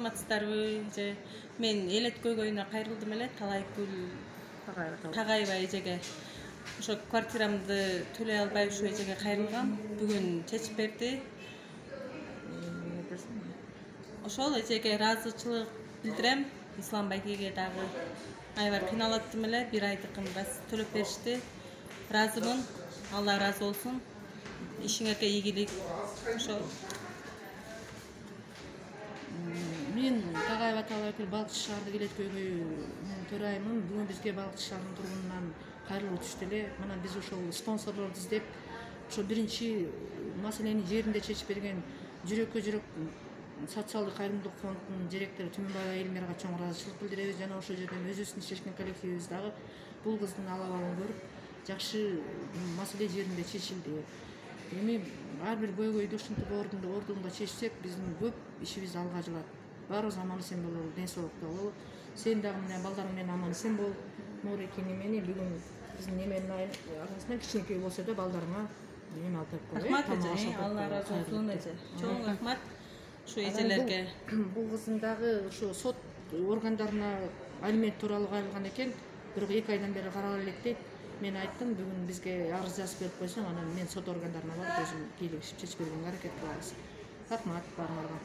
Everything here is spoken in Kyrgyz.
саламатсыздарбы эже? Мен элет көйгөйүнө кайрылдым эле Талайкүл Тагайба эжеге. Ошо квартирамды төлөй албай ушу эжеге кайрылгам. Бүгүн чечип берди. Ошол эжеге ыраазычылык билдирем. Ислам байкеге дагы аябай кыйналаттым эле. 1 айдыкын төлөп беришти. Ыраазымын. Алла ыраазы болсун. Ишиңерге ийгилик. Ошо мен Тагайба Талайкүл балыкчы шаарды келет көйгөйүнүн төрайымын. Бүгүн бизге балыкчы шаарынын тургунунан кайрылуу түштү эле. Мына биз ошол спонсорлорду издеп, ошо биринчи маселени жеринде чечип берген жүрөккө жүрөк социалдык кайрымдуулук фондунун директору Түмөнбаева Элмирага чоң ыраазычылык билдиребиз. Жана ошол жерден өзүбүздүн чечкен коллективибиз дагы бул кыздын алабалын көрүп, жакшы маселе жеринде чечилди. Эми ар бир көйгөйдү ушинтип ордунда чечсек, биздин көп ишибиз алга жылат. Баарыбыз аман эсен бололу, ден соолукта бололу. Сен дагы мына балдарың менен аман эсен бол. Нуреке немени бүгүн биздин неменин арасынан кичинекей болсо да балдарыңа эме алып берип кой. Рахмат эже, Алла ыраазы болсун эже. Чоң рахмат ушу эжелерге. Бул кыздын дагы ушу сот органдарына алимент тууралуу кайрылган экен. Бирок 2 айдан бери карала элек дейт. Мен айттым, бүгүн бизге арыз жазып берип койсоң, анан мен сот органдарына барып өзүм кийлигишип чечип бергенге аракет кылабыз. Рахмат баарыңарга.